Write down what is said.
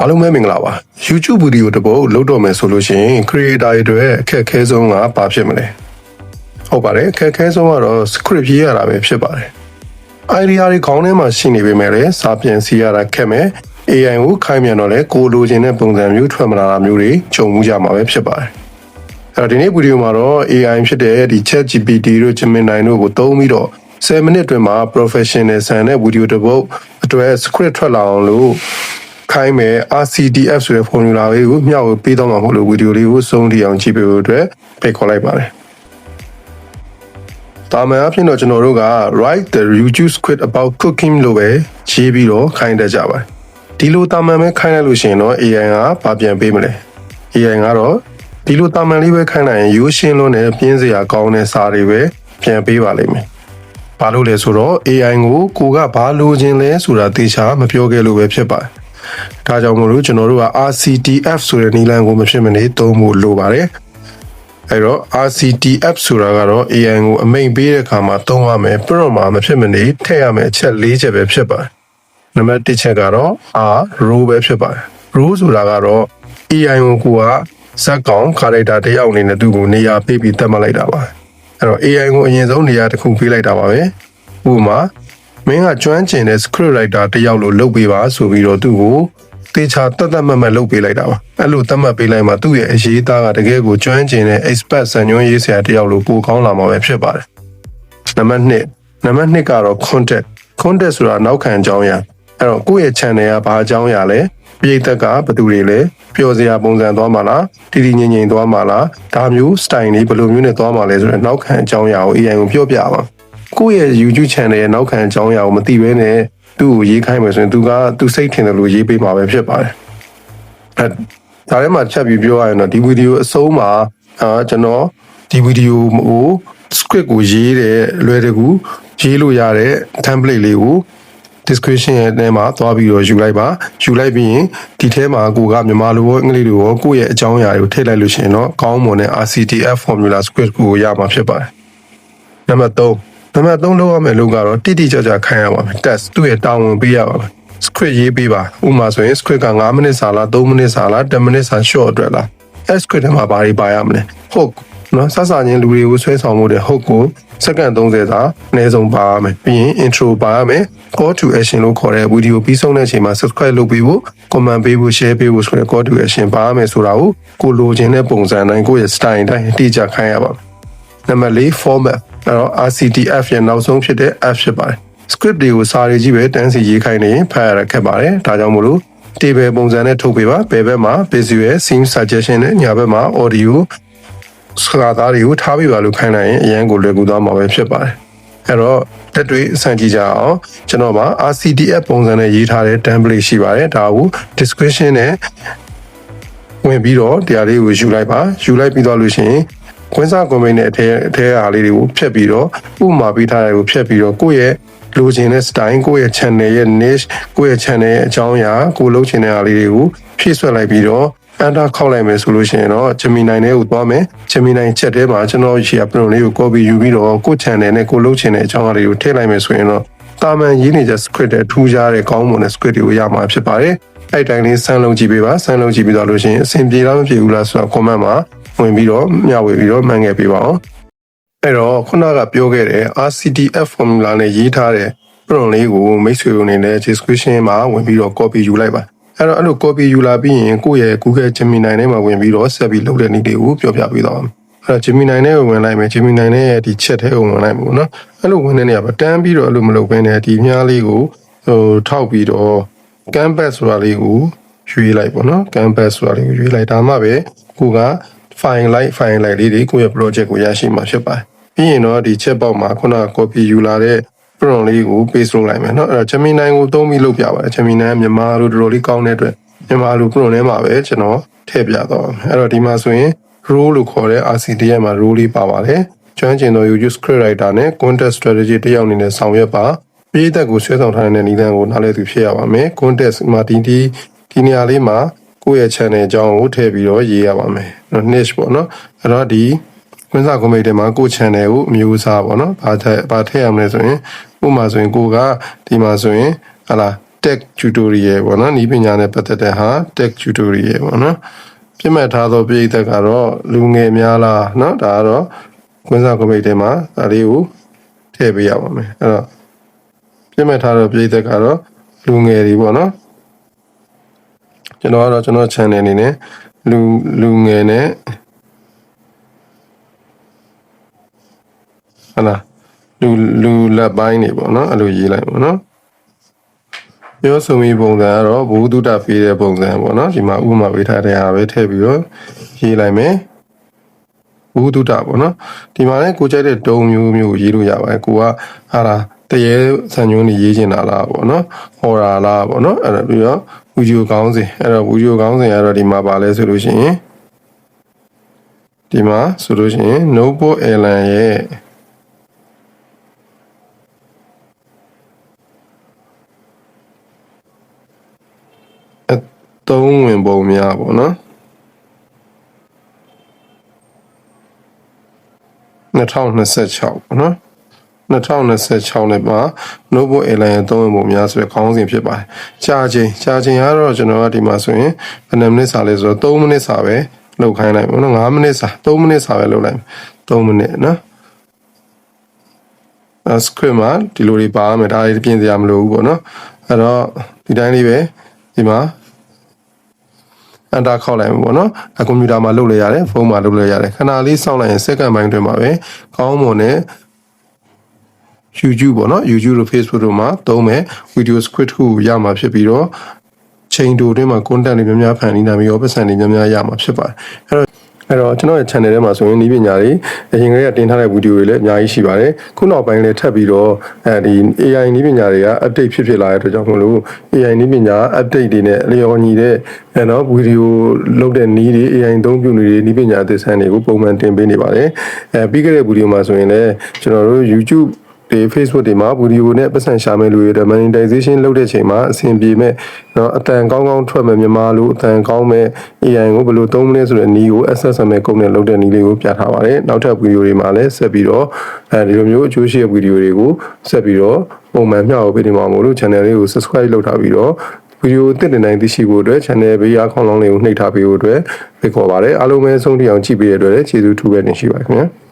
အားလုံးပဲမင်္ဂလာပါ YouTube ဗီဒီယိုတစ်ပုဒ်လုပ်တော့မယ်ဆိုလို့ရှိရင် creator တွေအတွက်အခက်အခဲဆုံးကဘာဖြစ်မလဲဟုတ်ပါတယ်အခက်အခဲဆုံးကတော့ script ရေးရတာပဲဖြစ်ပါတယ် idea တွေခေါင်းထဲမှာရှိနေပေမဲ့လည်းစာပြန်စီရတာခက်မယ် AI ကိုခိုင်းမြန်တော့လေကိုလိုချင်တဲ့ပုံစံမျိုးထွက်မလာတာမျိုးတွေကြုံမှုကြမှာပဲဖြစ်ပါတယ်အဲ့တော့ဒီနေ့ဗီဒီယိုမှာတော့ AI ဖြစ်တဲ့ဒီ ChatGPT တို့ Gemini တို့ကိုသုံးပြီးတော့10မိနစ်အတွင်းမှာ professional ဆန်တဲ့ဗီဒီယိုတစ်ပုဒ်အတွက် script ထွက်လာအောင်လို့ခိုင်းမယ် RCTF ဆိုတဲ့ formula လေးကိုမျှဝေပေးတော့မှာမဟုတ်လို့ဗီဒီယိုလေးကိုစုံထိအောင်ကြည့်ပေးဖို့အတွက်ဖိတ်ခေါ်လိုက်ပါတယ်။ဒါမှအဖြစ်တော့ကျွန်တော်တို့က write the YouTube script about cooking လို့ပဲရေးပြီးတော့ခိုင်းတတ်ကြပါတယ်။ဒီလိုတာမန်ပဲခိုင်းလိုက်လို့ရှိရင်တော့ AI ကဘာပြန်ပေးမလဲ။ AI ကတော့ဒီလိုတာမန်လေးပဲခိုင်းလိုက်ရင်ရိုးရှင်းလွန်းတဲ့ပြင်းစရာကောင်းတဲ့စာတွေပဲပြန်ပေးပါလိမ့်မယ်။ဘာလို့လဲဆိုတော့ AI ကိုကဘာလိုချင်လဲဆိုတာသေချာမပြောခဲ့လို့ပဲဖြစ်ပါတယ်။ဒါကြောင့်မို့လို့ကျွန်တော်တို့က RCTF ဆိုတဲ့နည်းလမ်းကိုမဖြစ်မနေသုံးဖို့လိုပါတယ်အဲတော့ RCTF ဆိုတာကတော့ AI ကိုအမိန့်ပေးတဲ့အခါမှာသုံးရမယ် prompt မှာမဖြစ်မနေထည့်ရမယ်အချက်၄ချက်ပဲဖြစ်ပါတယ်နံပါတ်1ချက်ကတော့ role ပဲဖြစ်ပါတယ် role ဆိုတာကတော့ AI ကိုကဇက်ကောင် character တစ်ယောက်အနေနဲ့သူ့ကိုနေရာပေးပြီးသတ်မှတ်လိုက်တာပါအဲတော့ AI ကိုအရင်ဆုံးနေရာတစ်ခုပေးလိုက်တာပါပဲဥပမာမင်းကကျွမ်းကျင်တဲ့ script writer တယောက်လို့လုပ်ပေးပါဆိုပြီးတော့သူ့ကိုတေချာတတ်မှတ်လုပ်ပေးလိုက်တာပါအဲ့လိုသတ်မှတ်ပေးလိုက်မှသူ့ရဲ့အရေးသားကတကယ်ကိုကျွမ်းကျင်တဲ့ expert စံညွှန်းရေးဆရာတယောက်လို့ပိုကောင်းလာမှာပဲဖြစ်ပါတယ်နံပါတ်2ကတော့ content ဆိုတာနောက်ခံအကြောင်းအရာအဲ့တော့ကိုယ့်ရဲ့ channel ကဘာအကြောင်းအရာလဲပရိသတ်ကဘယ်သူတွေလဲပျော်စရာပုံစံသွားမှာလားတည်တည်ငြိမ်ငြိမ်သွားမှာလားဒါမျိုး style လေးဘယ်လိုမျိုးနဲ့သွားမှာလဲဆိုတော့နောက်ခံအကြောင်းအရာကို AI ကိုပြောပြပါကိုယ့်ရဲ့ YouTube channel ရဲ့နောက်ခံအကြောင်းအရာကိုမသိဘဲနဲ့သူ့ကိုရေးခိုင်းမယ်ဆိုရင်သူစိတ်ထင်တယ်လို့ရေးပေးမှာပဲဖြစ်ပါတယ်။ဒါထဲမှာချက်ပြီးပြောရရင်တော့ဒီဗီဒီယိုအဆုံးမှာကျွန်တော်ဒီဗီဒီယိုကို script ကိုရေးတဲ့လွယ်တကူရေးလို့ရတဲ့ template လေးကို description ရဲ့ထဲမှာသွားပြီးတော့ယူလိုက်ပါယူလိုက်ပြီးရင်ဒီထဲမှာကိုကမြန်မာလိုရောအင်္ဂလိပ်လိုရောကိုယ့်ရဲ့အကြောင်းအရာတွေကိုထည့်လိုက်လို့ရှိရင်တော့ကောင်းမွန်တဲ့ RCTF formula script ကိုရမှာဖြစ်ပါတယ်။နံပါတ်3လုပ်ရမယ့်လုပ်ကတော့တိတိကျကျခိုင်းရပါမယ် test သူ့ရဲ့တာဝန်ပေးရပါမယ် script ရေးပေးပါဥပမာဆိုရင် script က9မိနစ်စာလား3မိနစ်စာလား10မိနစ်စာ short အတွက်လားအဲ့ script ထဲမှာဘာတွေပါရမလဲ hook နော်စချင်းလူတွေကိုဆွဲဆောင်မှုတဲ့ hook ကိုစက္ကန့်30စာအနည်းဆုံးပါရမယ်ပြီးရင် intro ပါရမယ် call to action လို့ခေါ်တဲ့ဗီဒီယိုပြီးဆုံးတဲ့အချိန်မှာ subscribe လုပ်ပေးဖို့ comment ပေးဖို့ share ပေးဖို့ဆိုတဲ့ call to action ပါရမယ်ဆိုတာကိုလိုချင်တဲ့ပုံစံတိုင်းကိုယ့်ရဲ့ style တိုင်းအတိအကျခိုင်းရပါမယ်နံပါတ်4 format အဲ့တော့ RCTF ရဲ့နောက်ဆုံးဖြစ်တဲ့ F ဖြစ်ပါတယ် script တွေကိုစာရေးကြီးပဲတန်းစီရေးခိုင်းနေရင်ဖတ်ရတာခက်ပါတယ်ဒါကြောင့်မို့လို့ table ပုံစံနဲ့ထုတ်ပေးပါဘယ်ဘက်မှာ visual scene suggestion နဲ့ညာဘက်မှာ audio စကားသားတွေကိုထားပေးပါလို့ခိုင်းလိုက်ရင်အရင်ကိုလွယ်ကူသွားမှာပဲဖြစ်ပါတယ်အဲ့တော့တက်တွေအဆန်ကြည့်ကြအောင်ကျွန်တော်မှာ RCTF ပုံစံနဲ့ရေးထားတဲ့ template ရှိပါတယ်ဒါကို description နဲ့ဝင်ပြီးတော့တရားလေးကိုယူလိုက်ပါယူလိုက်ပြီးသွားလို့ရှိရင်ကွင်းစားကွန်မိတ်နဲ့အထဲအားလေးတွေကိုဖြတ်ပြီးတော့ဥပမာပေးထားတဲ့ကိုဖြတ်ပြီးတော့ကိုယ့်ရဲ့လိုချင်တဲ့ style ကိုယ့်ရဲ့ channel ရဲ့ niche ကိုယ့်ရဲ့ channel ရဲ့အကြောင်းအရာကိုလုပ်ချင်တဲ့အားလေးတွေကိုဖြည့်ဆွတ်လိုက်ပြီးတော့ enter ခောက်လိုက်မယ်ဆိုလို့ရှိရင်တော့ Gemini နဲ့ကိုသွားမယ် Gemini ချက်ထဲမှာကျွန်တော်ရှိရ prompt လေးကို copy ယူပြီးတော့ကိုယ့် channel နဲ့ကိုလုပ်ချင်တဲ့အကြောင်းအရာတွေကိုထည့်လိုက်မယ်ဆိုရင်တော့တာမန်ရေးနေကြ script တဲ့ထူးခြားတဲ့ကောင်းမွန်တဲ့ script တွေကိုရမှာဖြစ်ပါတယ်အဲ့တိုင်းလေးစမ်းလုံးကြည့်ပေးပါစမ်းလုံးကြည့်ပြီးတော့လို့ရှိရင်အဆင်ပြေလားမပြေဘူးလားဆိုတော့ comment မှာဝင်ပြီးတော့မျှဝေပြီးတော့မှန်ခဲ့ပေးပါအောင်အဲ့တော့ခုနကပြောခဲ့တဲ့ RCTF formula နဲ့ရေးထားတဲ့ prompt လေးကိုမိတ်ဆွေတို့အနေနဲ့ description မှာဝင်ပြီးတော့ copy ယူလိုက်ပါအဲ့တော့အဲ့လို copy ယူလာပြီးရင်ကိုယ့်ရဲ့ Google Gemini ထဲမှာဝင်ပြီးတော့ဆက်ပြီးလုပ်တဲ့နည်းတွေကိုပြောပြပေးတော့အဲ့တော့ Gemini နဲ့ဝင်လိုက်မယ် Gemini နဲ့ဒီ chat ထဲကိုဝင်လိုက်မယ်နော်အဲ့လိုဝင်တဲ့နေရာမှာတန်းပြီးတော့အဲ့လိုမလုပ်ဘဲနဲ့ဒီမြားလေးကိုထောက်ပြီးတော့ canvas ဆိုတာလေးကိုရွေးလိုက်ပေါ့နော် canvas ဆိုတာလေးကိုရွေးလိုက်ဒါမှပဲကိုကfile လိုက်လေးတွေကိုယ့်ရဲ့ project ကိုရရှိမှာဖြစ်ပါတယ်ပြီးရင်တော့ဒီ chat box မှာခုနက copy ယူလာတဲ့ prompt လေးကို paste လုပ်လိုက်မယ်เนาะအဲ့တော့ Gemini ကိုသုံးပြီးလုပ်ပြပါတယ် Gemini ကမြန်မာလိုတော်တော်လေးကောင်းတဲ့အတွက်မြန်မာလို prompt ထဲမှာပဲကျွန်တော်ထည့်ပြတော့အဲ့တော့ဒီမှာဆိုရင် role လို့ခေါ်တဲ့ RCTF မှာ role လေးပါပါတယ်ကျွမ်းကျင်သော YouTube script writer နဲ့ content strategy တယောက်အနေနဲ့ဆောင်ရွက်ပါပြည်သက်ကိုဆွဲဆောင်ထားတဲ့နည်းလမ်းကိုနားလည်သူဖြစ်ရပါမယ် content မှာဒီနေရာလေးမှာကိုယ့်ရဲ့ channel အကြောင်းကိုထည့်ပြီးတော့ရေးရပါမယ်နော် niche ပေါ့နော်အဲ့တော့ဒီကွင်းစာကွန်မိတ်ထဲမှာကိုယ့် channel ကိုအမျိုးအစားပေါ့နော်ဘာထည့်ရမလဲဆိုရင်ဥပမာဆိုရင်ကိုကဒီမှာဆိုရင်ဟာလာ tech tutorial ပေါ့နော်ဤပညာနဲ့ပတ်သက်တဲ့ဟာ tech tutorial ပေါ့နော်ပြမှတ်ထားသောပရိသတ်ကတော့လူငယ်များလားเนาะဒါကတော့ကွင်းစားကွန်ပိတ်ထဲမှာဒါလေးကိုထည့်ပေးရပါမယ်အဲ့တော့ပြမှတ်ထားသောပရိသတ်ကတော့လူငယ်တွေပေါ့နော်ကျွန်တော် channel အနေနဲ့လူငယ်နဲ့ဟုတ်လားလူလက်ပိုင်းနေပေါ့နော်အဲ့လိုရေးလိုက်ပေါ့နော်ပြောဆိုမိပုံစံကတော့ဘုဒ္ဓပေးတဲ့ပုံစံပေါ့နော်ဒီမှာဥပမာပေးထားတဲ့ဟာပဲထည့်ပြီးတော့ရေးလိုက်မယ်ဘုဒ္ဓပေါ့နော်ဒီမှာလည်းကိုကြိုက်တဲ့တုံးမျိုးရေးလို့ရပါတယ်ကိုကဟာလားတရေဆန်ညွန်းနေရေးချင်တာလားပေါ့နော်ဟောတာလားပေါ့နော်အဲ့ဒါပြီးတော့ဗီဒီယိုကောင်းစဉ်အဲ့တော့ဗီဒီယိုကောင်းစဉ်ကတော့ဒီမှာပါလဲဆိုလို့ရှိရင်ဒီမှာဆိုလို့ရှိရင် Notebook Airline ရဲ့သုံးဝင်ပုံများပေါ့နော်2026ပေါ့နော်2026နဲ့မှာ Notebook Airline ရဲ့သုံးဝင်ပုံများဆိုတဲ့ခေါင်းစဉ်ဖြစ်ပါတယ်ကြာချိန်ကတော့ကျွန်တော်ကဒီမှာဆိုရင်ဘယ်နှမိနစ်စာလဲဆိုတော့3မိနစ်စာပဲလောက်ခိုင်းလိုက်ပေါ့နော်5မိနစ်စာ3မိနစ်စာပဲလောက်လိုက်3မိနစ်နော်script မှာဒီလိုတွေပါမယ်ဒါတွေပြင်စရာမလိုဘူးပေါ့နော်အဲ့တော့ဒီတိုင်းလေးပဲဒီမှာအန်တာခောက်လိုက်မှာပေါ့နော်ကွန်ပျူတာမှာလုပ်လို့ရတယ်ဖုန်းမှာလုပ်လို့ရတယ်ခဏလေးစောင့်လိုက်ရင်စက္ကန့်ပိုင်းတွင်မှာပဲကောင်းမွန်တဲ့ YouTube ပေါ့နော် YouTube တို့ Facebook တို့မှာသုံးမယ် video script ကိုရမှာဖြစ်ပြီးတော့ချိန်တိုတွင်းမှာ content တွေများများဖန်တီးနိုင်ပြီးတော့ပတ်စံတွေများများရမှာဖြစ်ပါတယ်အဲ့တော့ကျွန်တော်ရဲ့ channel ထဲမှာဆိုရင်ဤပညာတွေအရင်ကတည်းကတင်ထားတဲ့ဗီဒီယိုတွေလည်းအများကြီးရှိပါတယ်ခုနောက်ပိုင်းလည်းထပ်ပြီးတော့ဒီ AI ဤပညာတွေက update ဖြစ်လာတဲ့အတွက်ကြောင့်မို့လို့ AI ဤပညာ update တွေနဲ့လျော်ညီတဲ့နော်ဗီဒီယိုလုပ်တဲ့နည်းတွေ AI သုံးပြုနေဤပညာအသစ်ဆန်းတွေကိုပုံမှန်တင်ပေးနေပါတယ်ပြီးခဲ့တဲ့ဗီဒီယိုမှာဆိုရင်လည်းကျွန်တော်တို့ YouTubeဒီ Facebook တွေမှာဗီဒီယိုနဲ့ပတ်စံရှာမဲ့လူတွေ monetization လုပ်တဲ့ချိန်မှာအဆင်ပြေမဲ့เนาะအတန်ကောင်းထွက်မဲ့မြန်မာလူအတန်ကောင်းမဲ့ AI ကိုဘယ်လိုသုံးမလဲဆိုတဲ့နည်းကို access မဲ့ကုန်းနဲ့လုပ်တဲ့နည်းလေးကိုပြထားပါတယ်နောက်ထပ်ဗီဒီယိုတွေမှာလည်းဆက်ပြီးတော့ဒီလိုမျိုးအကျိုးရှိတဲ့ဗီဒီယိုတွေကိုဆက်ပြီးတော့ပုံမှန်မျှဝေပေးနေမှာမို့လို့ channel လေးကို subscribe လုပ်ထားပြီးတော့ဗီဒီယိုတစ်တင်တိုင်းသိရှိဖို့အတွက် channel ဘေးအားခေါင်းလောင်းလေးကိုနှိပ်ထားပေးဖို့အတွက်ဖိတ်ခေါ်ပါတယ်အားလုံးပဲဆုံးထိအောင်ကြည့်ပေးရတဲ့အတွက်ကျေးဇူးထူးပဲတင်ရှိပါခင်ဗျာ